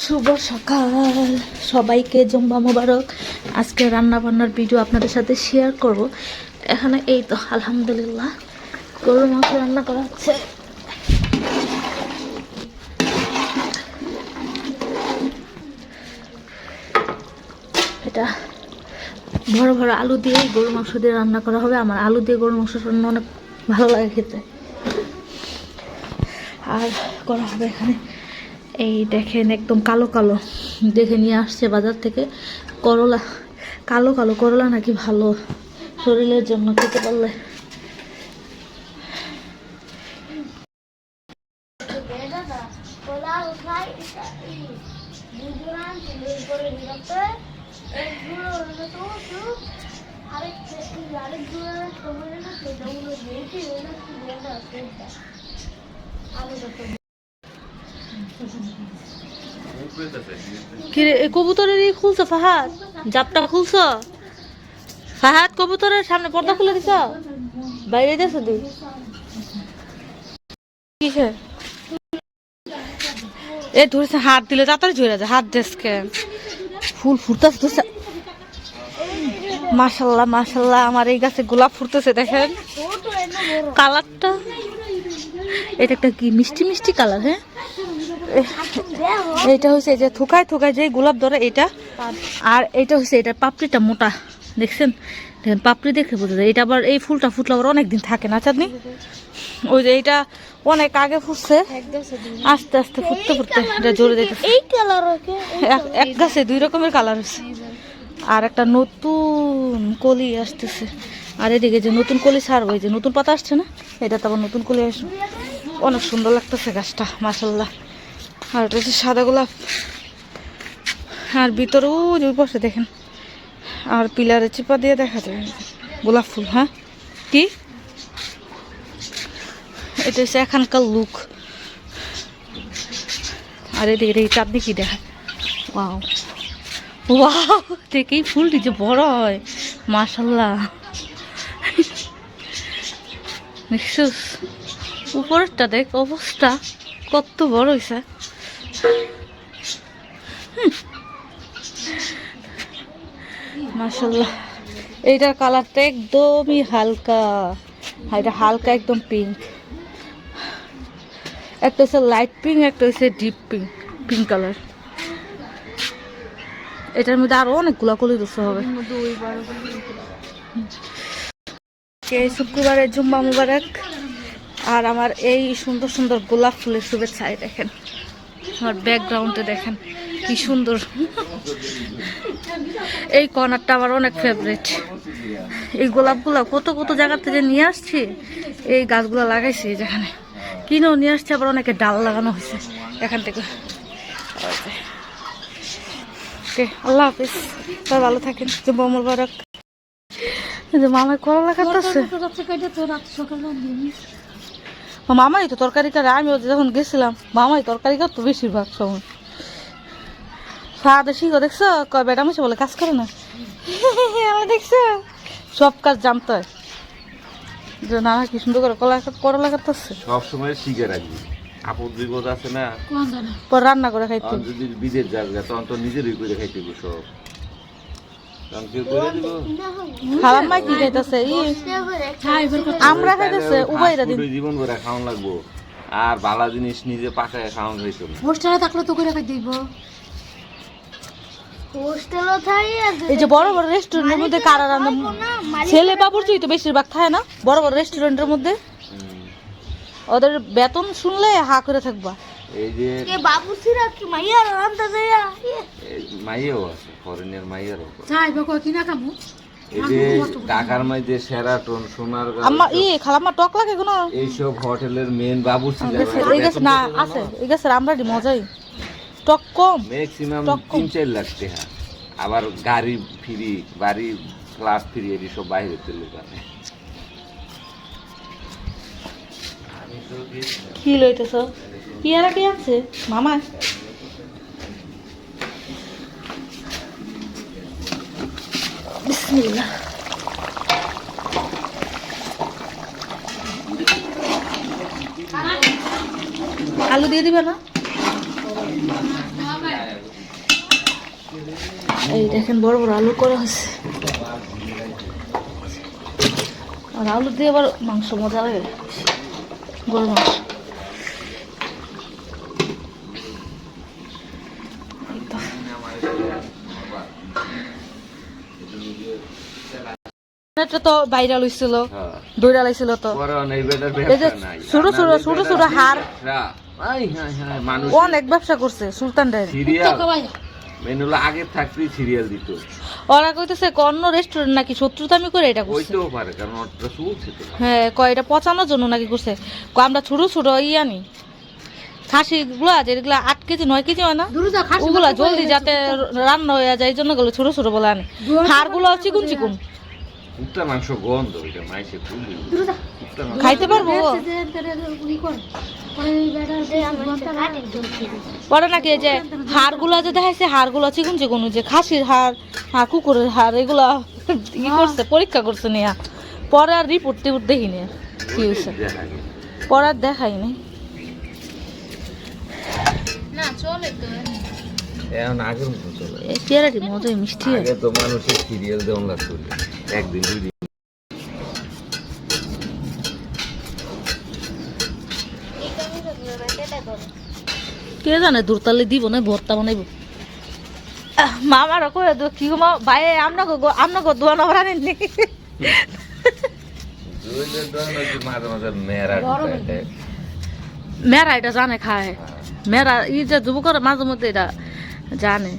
শুভ সকাল সবাইকে, জুম্মা মোবারক। আজকে রান্না বান্নার ভিডিও আপনাদের সাথে শেয়ার করব। এখানে এই তো আলহামদুলিল্লাহ গরুর মাংস রান্না করা হচ্ছে। এটা বড় বড় আলু দিয়ে গরুর মাংস দিয়ে রান্না করা হবে। আমার আলু দিয়ে গরুর মাংস রান্না অনেক ভালো লাগে খেতে। আর করা হবে এখানে এই দেখেন একদম কালো কালো দেখে নিয়ে আসছে বাজার থেকে করলা। কালো কালো করলা নাকি ভালো শরীরের জন্য, খেতে পারলে। কবুতরের খুলছো ফাহাদ? জাপটা খুলছো ফাহাদ? কবুতরের সামনে পর্দা খুলে দিছ? বাইরে দিয়েছ তুই? কিসে এ ধরেছে? হাত দিলে তাড়াতাড়ি ঝরে যায়। হাত দেশকে ফুল ফুটতেছে। মাশাল্লাহ মাশাল্লাহ, আমার এই গাছে গোলাপ ফুটতেছে। দেখেন কালারটা, এটা একটা কি মিষ্টি মিষ্টি কালার। হ্যাঁ, এটা হচ্ছে যে থুকায় থুকায় যে গোলাপ ধরে এটা। আর এটা হচ্ছে এটা পাপড়িটা মোটা, দেখছেন? দেখেন পাপড়ি দেখে বোঝা যায়। এটা আবার এই ফুলটা ফুটলে আবার অনেকদিন থাকে না চাঁদনি। ওই যে এটা অনেক আগে ফুটছে, আস্তে আস্তে ফুটতে ফুটতে এটা জ্বলে যেতেছে। এক গাছে দুই রকমের কালার হচ্ছে। আর একটা নতুন কলি আসতেছে। আর এদিকে যে নতুন কলি ছাড়বো, এই যে নতুন পাতা আসছে না, এটা তো আবার নতুন কলি আসবে। অনেক সুন্দর লাগতেছে গাছটা মাশাল্লাহ। আর এটা হচ্ছে সাদা গোলাপ। আর ভিতরেও যে পাশে দেখেন, আর পিলারে চিপা দিয়ে দেখা যায় গোলাপ ফুল। হ্যাঁ, কি এটা হচ্ছে এখানকার লুক। আর এদিকে এই চাঁদনি কি দেখা, ওয়াও ওয়াও, দেখেই ফুলটি যে বড় হয় মাশাল্লাহ। নিশ্চয় উপরেরটা দেখ অবস্থা কত বড় হয়েছে। মাশাল্লাহ, এইটার কালারটা একদমই হালকা, এটা হালকা একদম পিঙ্ক। একটা হচ্ছে লাইট পিঙ্ক, একটা হচ্ছে ডিপ পিঙ্ক, পিঙ্ক কালার। এটার মধ্যে আরো অনেকগুলা কলি দিতে হবে। শুক্রবারের জুম্মা মুবারক। আর আমার এই সুন্দর সুন্দর গোলাপ ফুলের শুভেচ্ছা। দেখেন আমার ব্যাকগ্রাউন্ডে দেখেন কি সুন্দর। এই কর্নারটা আমার অনেক ফেভারিট। এই গোলাপগুলা কত কত জায়গা থেকে নিয়ে আসছি, এই গাছগুলো লাগাইছি যেখানে কিনেও নিয়ে আসছি, আবার অনেকে ডাল লাগানো হয়েছে এখান থেকে। আল্লাহ হাফিজ, সবাই ভালো থাকেন। জুম্মা মুবারক। মামাই করলা কাটতেছে। মামাই তো তরকারি কাটে। আমি যখন গেছিলাম মামাই তরকারি কাটতো বেশিরভাগ সময়। ফাদা শিখো দেখছো, কয় বেটা মিশে বলে কাজ করে না। দেখছো সব কাজ জানতে হয়। না কি সুন্দর করে করলা কাটতেছে। সবসময় শিখে রাখবি, আপদ বিপদ আছে না, পর রান্না করে খাইতে। যদি বিদেশ যাবে তখন তো নিজেরই করে খাইতে সব। খালাম্মা কি খাইতেছে? আমরা খাইতেছে উবাইরা দিন জীবন করে খাওয়ান লাগবো। আর ভালো জিনিস নিজে পাকায় খাওয়ান হইতো না। হোস্টেলে থাকলে তো করে খাই দিব। এই যে বড় বড় রেস্টুরেন্টের মধ্যে কারা রান্না, ছেলে বাবুর্চি তো বেশিরভাগ খায় না বড় বড় রেস্টুরেন্টের মধ্যে। ওদের বেতন শুনলে হা করে থাকবা। এই যে বাবুর্চিরা কি মাইয়া রান্না দেয়? মাইয়াও আছে, ফরেনের মাইয়ারও। যাই বাবা কিনা কামু। এই যে ঢাকার মধ্যে সেরাটন, সোনারগাঁ, আম্মা খালাম্মা টক লাগে কোনো এইসব হোটেলের মেন বাবুর্চি এই গাছ না আছে। এই গাছের আমরা মজাই টক কম, ম্যাক্সিমাম 3-4 লাখ টাকা। আবার গাড়ি ফ্রি, বাড়ি ক্লাস ফ্রি, এটি সব বাইরের লোক আছে। কি লইতেছ? পিয়ারা কি আছে মামা? বিসমিল্লাহ। আলু দিয়ে দিবে না? এই দেখেন বড় বড় আলু করা হয়েছে, আর আলু দিয়ে আবার মাংস মজা লাগে, গরু মাংস। এটা তো ভাইরাল হইছিল, হ্যাঁ। দৌড়া লাইছিল তো। করোনা এই বেটার এই যে ব্যবসা নাই। ছোট ছোট ছোট ছোট হার হাই হাই হাই মানুষ অনেক ব্যবসা করছে সুলতান ডায়েরি। সিরিয়াল খাওয়াই মেনুলা আগে থাকতেই সিরিয়াল দিত। ওরা কইতেছে অন্য রেস্টুরেন্ট নাকি শত্রুতামি করে এটা করছে। হইতেও পারে কারণ ওটা চলছে তো। হ্যাঁ কয় এটা পচানোর জন্য নাকি করছে। কয় আমরা ছোট ছোট আনি খাসি গুলা যেগুলা 8 কেজি 9 কেজি হয় না, দূরে যা খাসি ওগুলা জলদি যাতে রান্না হয়ে যায় এই জন্য গুলো ছোট ছোট বলে আনে। হাড়গুলো চিকুন চিকুন কুত্তা মাংস গন্ধ এটা মাইসে খুবই দূরে যা কুত্তা মাংস খাইতে পারবো। উনি করে পরে বেটার যে বলতে কাটে পরে নাকি এই যে হাড়গুলো যে দেখাইছে হাড়গুলো চিকুন চিকুন, যে খাসির হাড় আর কুকুরের হাড় এগুলা ই করছে পরীক্ষা করছে নিয়া। পরে আর রিপোর্ট টিপোর্ট দেখিনি আর কি হয়েছে, দেখা গেল। পরে আর দেখাই নাই। এখন আগের মতো চলে। এই পেয়ারাটি মজাই মিষ্টি হয়। আগে তো মানুষের সিরিয়াল দেওয়া লাগতো একদিন দুই দিন। কে জানে দূরতালে দিব না ভর্তা বানাইব। মামারা কয়ে দো কি গো মা ভাই আপনাকে দোয়ানো বানাননি। দুইজন তো মাঝে মাঝে মেয়েরা ঢুকায়। মেয়েরা এটা জানে খায়, মেয়েরা ই যে যুবকরা মাঝে মধ্যে এটা জানে।